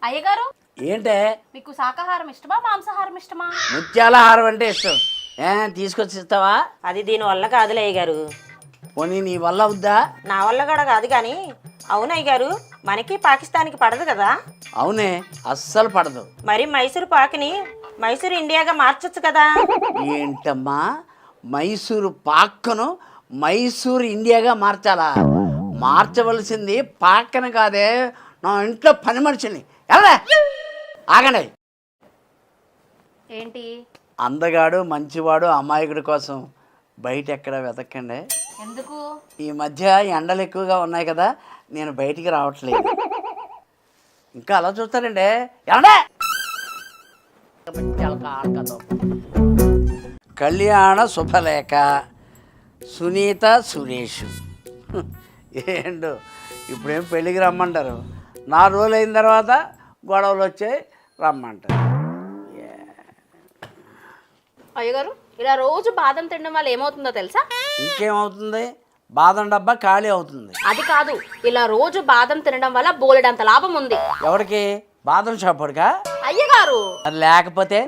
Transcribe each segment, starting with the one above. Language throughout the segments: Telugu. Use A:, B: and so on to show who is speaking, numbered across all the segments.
A: అయ్యగారు
B: ఏంటే
A: మీకు శాకాహారం ఇష్టమా మాంసాహారం ఇష్టమా?
B: ముత్యాలహారం అంటే ఇష్టం. తీసుకొచ్చి ఇస్తావా?
C: అది దీని వల్ల కాదులే అయ్యగారు.
B: పోనీ నీ వల్ల అవుద్దా?
C: నా వల్ల కూడా కాదు కానీ అవునయ్య గారు, మనకి పాకిస్తాన్కి పడదు కదా.
B: అవునే, అస్సలు పడదు.
C: మరి మైసూరు పాక్ని మైసూరు ఇండియాగా మార్చొచ్చు కదా.
B: ఏంటమ్మా, మైసూరు పాక్కను మైసూరు ఇండియాగా మార్చాలా? మార్చవలసింది పాక్కను కాదే, నా ఇంట్లో పని మనిషిని. ఎలా ఆగండి.
A: ఏంటి?
B: అందగాడు మంచివాడు అమాయకుడి కోసం బయట ఎక్కడ వెతకండి.
A: ఎందుకు?
B: ఈ మధ్య ఎండలు ఎక్కువగా ఉన్నాయి కదా, నేను బయటికి రావట్లేదు. ఇంకా అలా చూస్తానండి. ఏమండే కళ్యాణ శుభలేఖ సునీత సురేష్. ఏండు ఇప్పుడేం పెళ్ళికి రమ్మంటారు, 4 రోజులు అయిన తర్వాత గొడవలు వచ్చాయి రమ్మంటారు.
A: అయ్యగారు ఇలా రోజు బాదం తినడం వల్ల ఏమవుతుందో తెలుసా?
B: ఇంకేమవుతుంది, బాదం డబ్బా ఖాళీ అవుతుంది.
A: అది కాదు, ఇలా రోజు బాదం తినడం వల్ల బోలెడంత లాభం ఉంది.
B: ఎవరికి? బాదం షాపుడికా?
A: అయ్యగారు
B: మరి లేకపోతే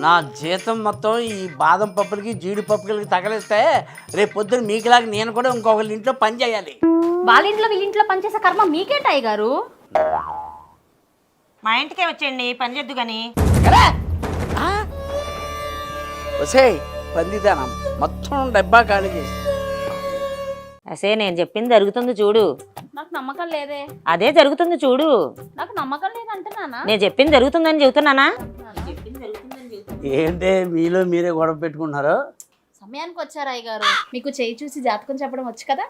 B: నా జీతం మొత్తం ఈ బాదం పప్పులకి జీడిపప్పులకి తగలిస్తే రేపు పొద్దున మీకులాగా నేను కూడా ఇంకొకరి ఇంట్లో పని చేయాలి.
A: వాళ్ళ ఇంట్లో వీళ్ళింట్లో పనిచేసే కర్మ మీకేంటి అయ్యగారు?
C: మా ఇంటికే వచ్చేయండి, పని చేద్దు కానీ.
B: వసే పందిదానం మొత్తం డబ్బా ఖాళీ చేసి.
C: అసే నేను చెప్పింది జరుగుతుంది చూడు.
A: నాకు నమ్మకం లేదే.
C: అదే జరుగుతుంది చూడు.
A: నాకు నమ్మకం లేదంటున్నానా?
C: నేను చెప్పింది జరుగుతుందని చెబుతున్నానా?
B: ఏంటే మీలో మీరే గొడవ పెట్టుకుంటున్నారు?
A: సమయానికి వచ్చారు అయ్యగారు. మీకు చేయి చూసి జాతకం చెప్పడం వచ్చు కదా.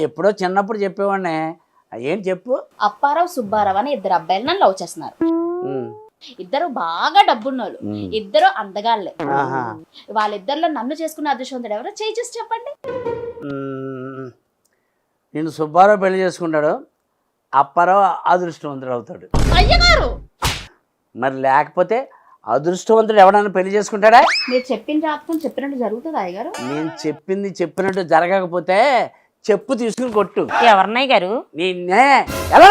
B: ఎప్పుడో చిన్నప్పుడు చెప్పేవాడిని. ఏంటి చెప్పు.
A: అప్పారావు సుబ్బారావు అని 2 అబ్బాయిలు నన్ను లవ్ చేస్తున్నారు. ఇద్దరు బాగా డబ్బున్నోళ్ళు, ఇద్దరు అందగాళ్ళే. వాళ్ళిద్దరిలో నన్ను చేసుకున్న అదృష్టవంతుడు ఎవరో చేయి చూసి చెప్పండి.
B: నేను సుబ్బారావు పెళ్లి చేసుకుంటాడు, అప్పారావు అదృష్టవంతుడు అవుతాడు.
A: అయ్యగారు
B: మరి లేకపోతే అదృష్టవంతుడు ఎవడన్నా పెళ్లి చేసుకుంటాడా?
A: మీరు చెప్పిన జాతకం చెప్పినట్టు జరుగుతుంది అయ్యగారు.
B: నేను చెప్పింది చెప్పినట్టు జరగకపోతే చెప్పు తీసుకుని కొట్టు.
C: ఎవరినయ్య గారు?
B: నిన్నే ఎలా